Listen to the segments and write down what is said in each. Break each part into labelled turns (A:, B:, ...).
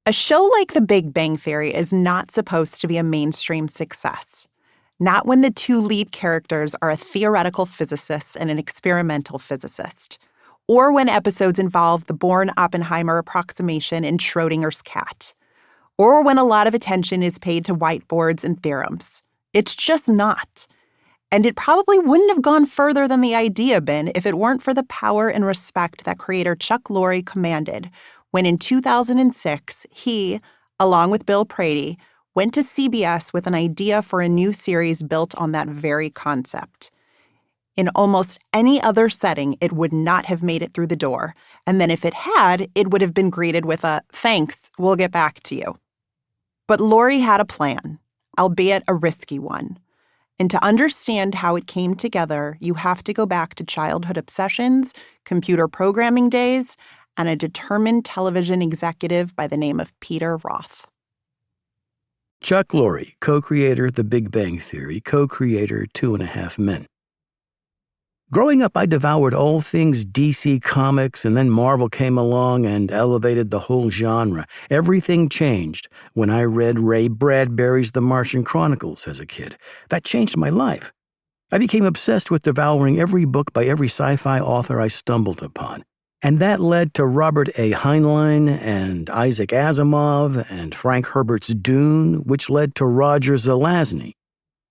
A: A show like The Big Bang Theory is not supposed to be a mainstream success. Not when the two lead characters are a theoretical physicist and an experimental physicist, or when episodes involve the Born-Oppenheimer approximation and Schrödinger's cat, or when a lot of attention is paid to whiteboards and theorems. It's just not. And it probably wouldn't have gone further than the idea bin if it weren't for the power and respect that creator Chuck Lorre commanded when in 2006, he, along with Bill Prady, went to CBS with an idea for a new series built on that very concept. In almost any other setting, it would not have made it through the door. And then if it had, it would have been greeted with a, "Thanks, we'll get back to you." But Lorre had a plan, albeit a risky one. And to understand how it came together, you have to go back to childhood obsessions, computer programming days, and a determined television executive by the name of Peter Roth.
B: Chuck Lorre, co-creator The Big Bang Theory, co-creator 2.5 Men. Growing up, I devoured all things DC Comics, and then Marvel came along and elevated the whole genre. Everything changed when I read Ray Bradbury's The Martian Chronicles as a kid. That changed my life. I became obsessed with devouring every book by every sci-fi author I stumbled upon. And that led to Robert A. Heinlein and Isaac Asimov and Frank Herbert's Dune, which led to Roger Zelazny.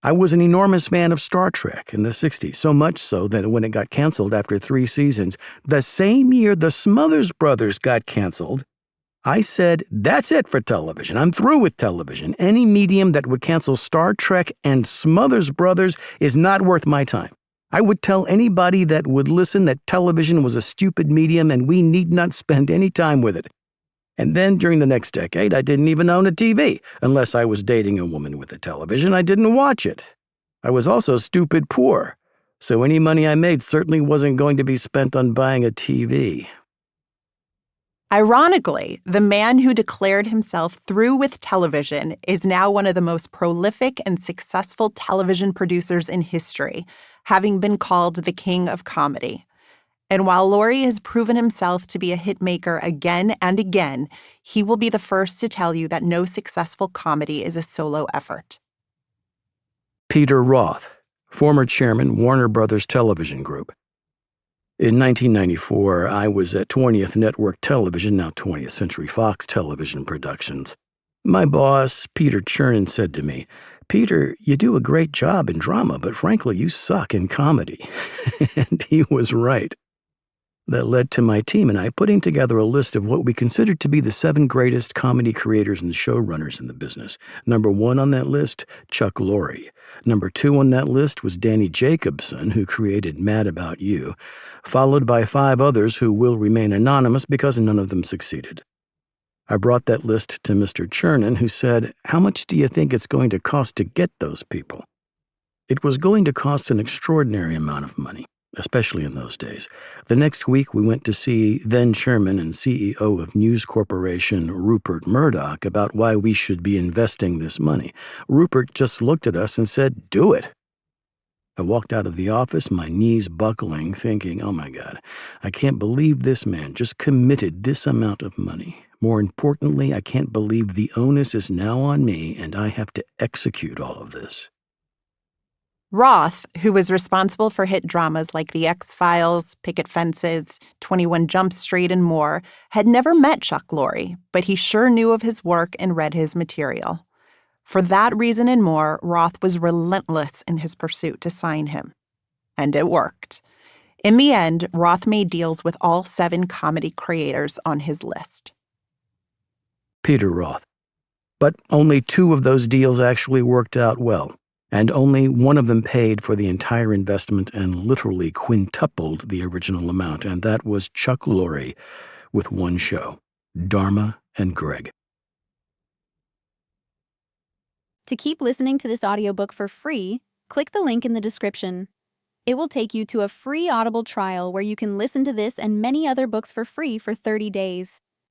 B: I was an enormous fan of Star Trek in the 60s, so much so that when it got canceled after 3 seasons, the same year the Smothers Brothers got canceled, I said, that's it for television. I'm through with television. Any medium that would cancel Star Trek and Smothers Brothers is not worth my time. I would tell anybody that would listen that television was a stupid medium and we need not spend any time with it. And then during the next decade, I didn't even own a TV. Unless I was dating a woman with a television, I didn't watch it. I was also stupid poor, so any money I made certainly wasn't going to be spent on buying a TV.
A: Ironically, the man who declared himself through with television is now one of the most prolific and successful television producers in history, having been called the king of comedy. And while Lorre has proven himself to be a hitmaker again and again, he will be the first to tell you that no successful comedy is a solo effort.
B: Peter Roth, former chairman, Warner Brothers Television Group. In 1994, I was at 20th Network Television, now 20th Century Fox Television Productions. My boss, Peter Chernin, said to me, "Peter, you do a great job in drama, but frankly, you suck in comedy." And he was right. That led to my team and I putting together a list of what we considered to be the 7 greatest comedy creators and showrunners in the business. Number 1 on that list, Chuck Lorre. Number 2 on that list was Danny Jacobson, who created Mad About You, followed by 5 others who will remain anonymous because none of them succeeded. I brought that list to Mr. Chernin, who said, "How much do you think it's going to cost to get those people?" It was going to cost an extraordinary amount of money, especially in those days. The next week, we went to see then Chairman and CEO of News Corporation, Rupert Murdoch, about why we should be investing this money. Rupert just looked at us and said, "Do it." I walked out of the office, my knees buckling, thinking, oh my God, I can't believe this man just committed this amount of money. More importantly, I can't believe the onus is now on me and I have to execute all of this.
A: Roth, who was responsible for hit dramas like The X-Files, Picket Fences, 21 Jump Street, and more, had never met Chuck Lorre, but he sure knew of his work and read his material. For that reason and more, Roth was relentless in his pursuit to sign him. And it worked. In the end, Roth made deals with all 7 comedy creators on his list.
B: Peter Roth. But only 2 of those deals actually worked out well, and only one of them paid for the entire investment and literally quintupled the original amount, and that was Chuck Lorre with one show, Dharma and Greg.
C: To keep listening to this audiobook for free, click the link in the description. It will take you to a free Audible trial where you can listen to this and many other books for free for 30 days.